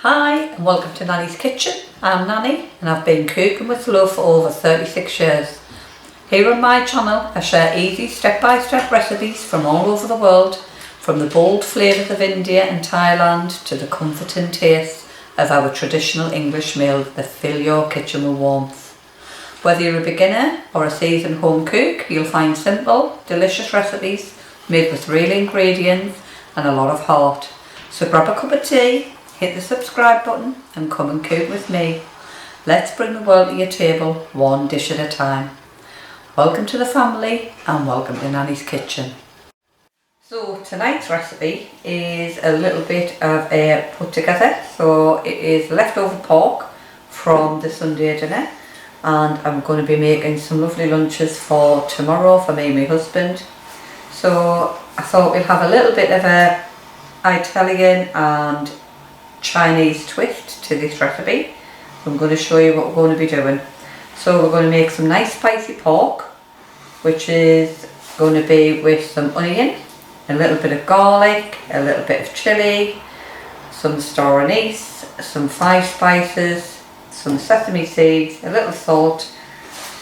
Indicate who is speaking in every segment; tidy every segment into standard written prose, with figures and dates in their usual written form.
Speaker 1: Hi and welcome to Nanny's Kitchen. I'm Nanny and I've been cooking with love for over 36 years. Here on my channel I share easy step-by-step recipes from all over the world, from the bold flavours of India and Thailand to the comforting taste of our traditional English meal that fill your kitchen with warmth. Whether you're a beginner or a seasoned home cook, you'll find simple, delicious recipes made with real ingredients and a lot of heart. So grab a cup of tea, hit the subscribe button and come and cook with me. Let's bring the world to your table, one dish at a time. Welcome to the family and welcome to Nanny's Kitchen. So tonight's recipe is a little bit of a put together. So it is leftover pork from the Sunday dinner, and I'm going to be making some lovely lunches for tomorrow for me and my husband. So I thought we'd have a little bit of a Italian and Chinese twist to this recipe. I'm going to show you what we're going to be doing. So we're going to make some nice spicy pork, which is going to be with some onion, a little bit of garlic, a little bit of chilli, some star anise, some 5 spices, some sesame seeds, a little salt,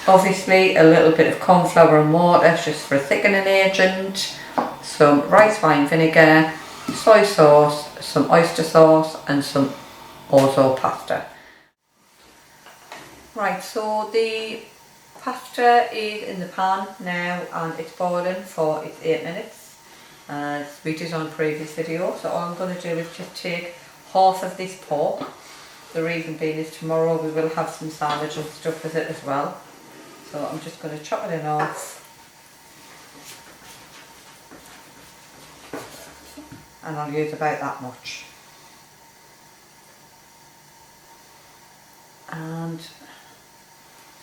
Speaker 1: obviously a little bit of corn flour and water just for a thickening agent, some rice wine vinegar, soy sauce, some oyster sauce and some orzo pasta. Right, so the pasta is in the pan now and it's boiling for 8 minutes as we did on a previous video. So all I'm going to do is just take half of this pork. The reason being is tomorrow we will have some salad and stuff with it as well. So I'm just going to chop it in half. And I'll use about that much. And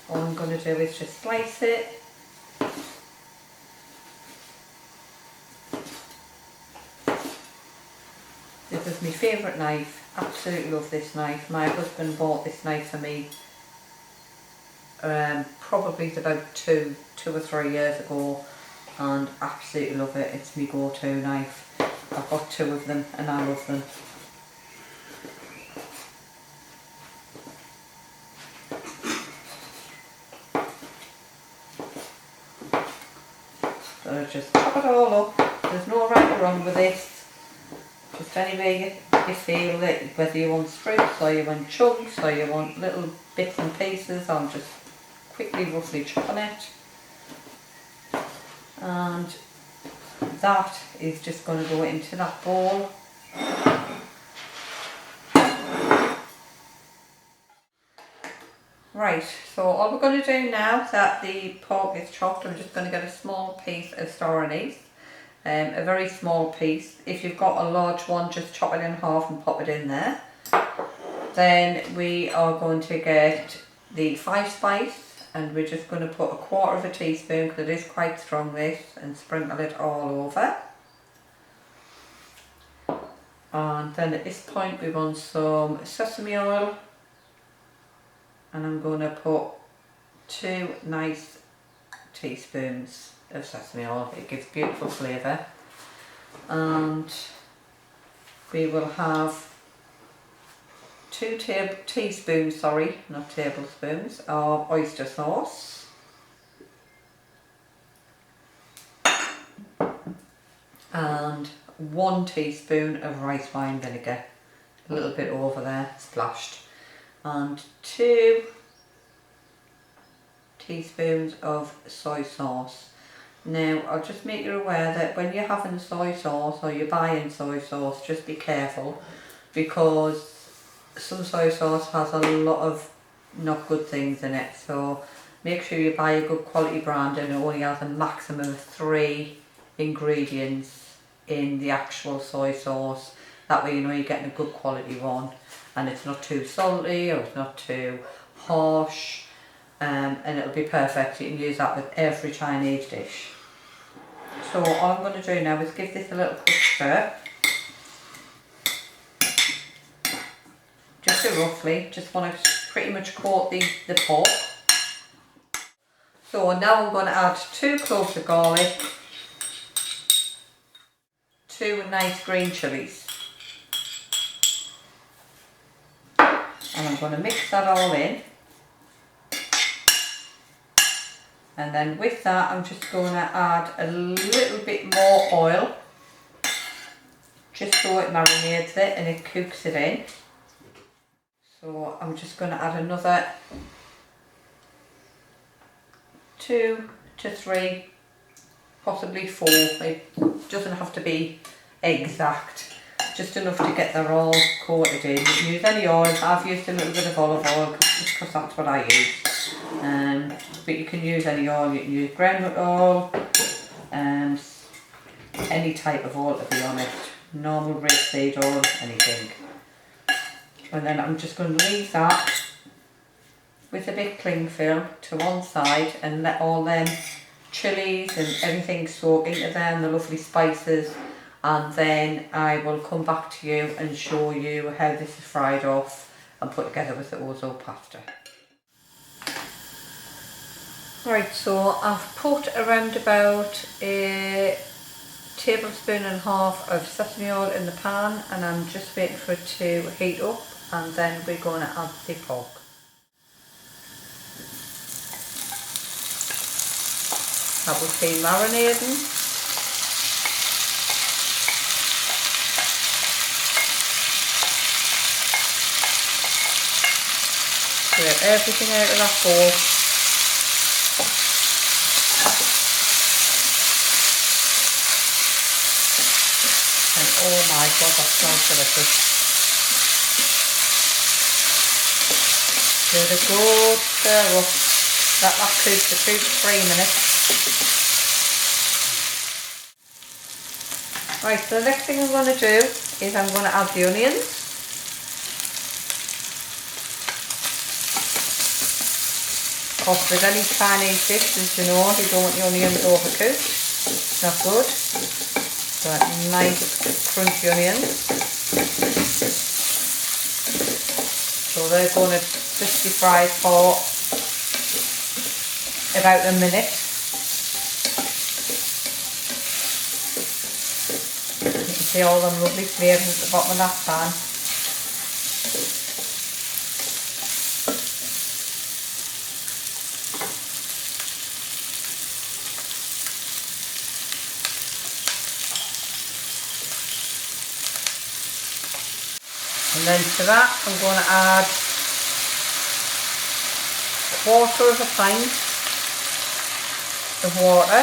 Speaker 1: all I'm going to do is just slice it. This is my favourite knife. Absolutely love this knife. My husband bought this knife for me probably about two or 3 years ago, and absolutely love it. It's my go-to knife. I've got 2 of them and I love them. So just chop it all up. There's no right or wrong with this. Just any way you feel it, whether you want strips or you want chunks or you want little bits and pieces. I'm just quickly roughly chopping it. And that is just going to go into that bowl. Right, so all we're going to do now that the pork is chopped, I'm just going to get a small piece of star anise, a very small piece. If you've got a large one, just chop it in half and pop it in there. Then we are going to get the 5 spice, and we're just going to put 1/4 teaspoon, because it is quite strong this, and sprinkle it all over. And then at this point we want some sesame oil, and I'm going to put 2 nice teaspoons of sesame oil. It gives beautiful flavour. And we will have 2 teaspoons, sorry, not tablespoons, of oyster sauce. And 1 teaspoon of rice wine vinegar, a little bit over there, splashed, and 2 teaspoons of soy sauce. Now I'll just make you aware that when you're having soy sauce or you're buying soy sauce, just be careful, because some soy sauce has a lot of not good things in it. So make sure you buy a good quality brand and it only has a maximum of 3 ingredients in the actual soy sauce. That way you know you're getting a good quality one and it's not too salty or it's not too harsh, and it'll be perfect. You can use that with every Chinese dish. So all I'm going to do now is give this a little quick stir, just roughly. Just want to pretty much coat the pork. So now I'm going to add 2 cloves of garlic, 2 nice green chillies, And I'm going to mix that all in. And then with that I'm just going to add a little bit more oil, just so it marinates it and it cooks it in. So I'm just going to add another 2 to 3, possibly 4. It doesn't have to be exact, just enough to get them all coated in. You can use any oil. I've used a little bit of olive oil just because that's what I use. But you can use any oil. You can use groundnut oil, any type of oil, to be honest. Normal rapeseed oil, anything. And then I'm just going to leave that with a bit cling film to one side and let all them chillies and everything soak into them, the lovely spices, and then I will come back to you and show you how this is fried off and put together with the orzo pasta. Right, so I've put around about a tablespoon and a half of sesame oil in the pan, and I'm just waiting for it to heat up, and then we're going to add the pork. That will be marinating. Get everything out of that bowl. And oh my god, that smells delicious. Give it a good stir up. Let that cook for 2 to 3 minutes. Right, so the next thing I'm going to do is I'm going to add the onions. Of course, with any Chinese dish, as you know, you don't want your onions overcooked. It's not good. So nice crunchy onions. So they're going to just be fried for about a minute. You can see all them lovely flavours at the bottom of that pan. And then to that I'm going to add 1/4 of a pint of water,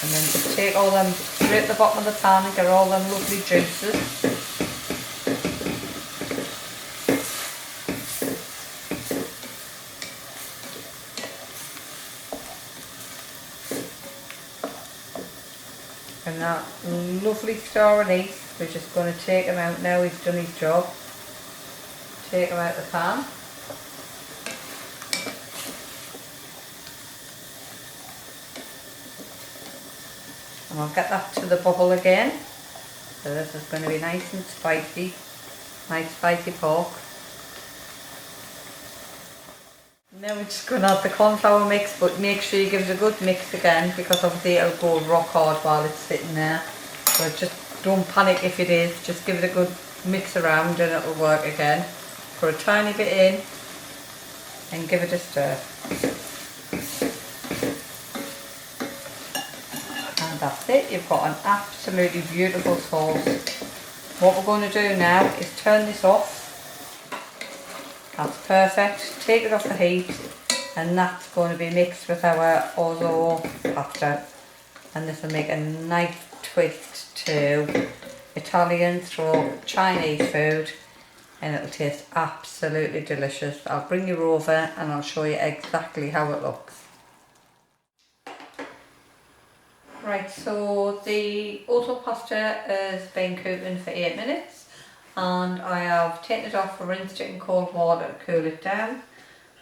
Speaker 1: and then just take all them straight at the bottom of the pan and get all them lovely juices. And that lovely star anise, we're just going to take him out now. He's done his job. Take him out of the pan. And I'll get that to the bubble again. So this is going to be nice and spicy. Nice spicy pork. Now we're just going to add the cornflour mix, but make sure you give it a good mix again, because obviously it'll go rock hard while it's sitting there. So just don't panic if it is, just give it a good mix around and it'll work again. Put a tiny bit in and give it a stir. And that's it, you've got an absolutely beautiful sauce. What we're going to do now is turn this off. That's perfect. Take it off the heat, and that's going to be mixed with our orzo pasta, and this will make a nice twist to Italian stroke Chinese food, and it'll taste absolutely delicious. I'll bring you over and I'll show you exactly how it looks. Right, so the orzo pasta has been cooking for 8 minutes. And I have taken it off, rinsed it in cold water to cool it down,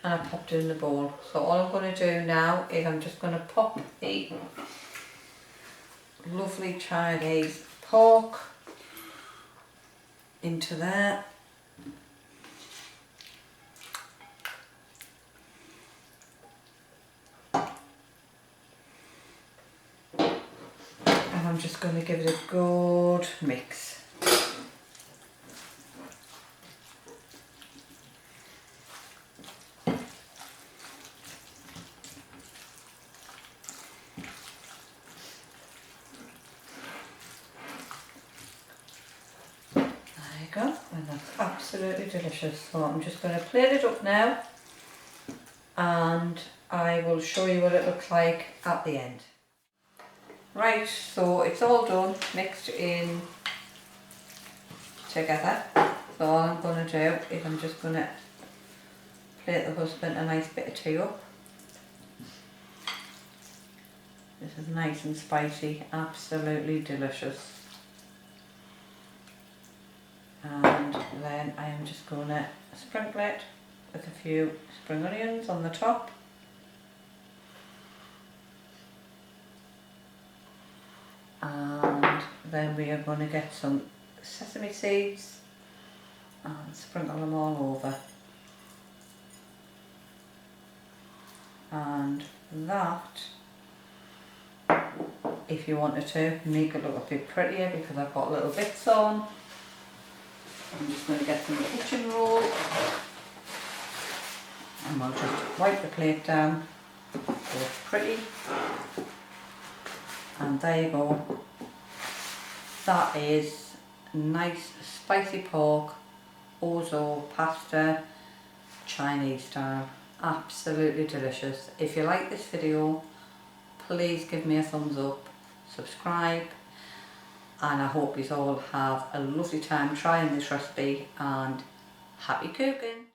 Speaker 1: and I popped it in the bowl. So all I'm going to do now is I'm just going to pop the lovely Chinese pork into there. And I'm just going to give it a good mix. go, and that's absolutely delicious. So I'm just going to plate it up now and I will show you what it looks like at the end. Right, so it's all done, mixed in together. So all I'm going to do is I'm just going to plate the husband a nice bit of tea up. This is nice and spicy, absolutely delicious. And then I am just going to sprinkle it with a few spring onions on the top. And then we are going to get some sesame seeds and sprinkle them all over. And that, if you wanted to, make it look a bit prettier because I've got little bits on. I'm just going to get some kitchen roll and I'll just wipe the plate down so it's pretty. And there you go. That is nice spicy pork, orzo pasta, Chinese style. Absolutely delicious. If you like this video, please give me a thumbs up, subscribe, and I hope you all have a lovely time trying this recipe and happy cooking.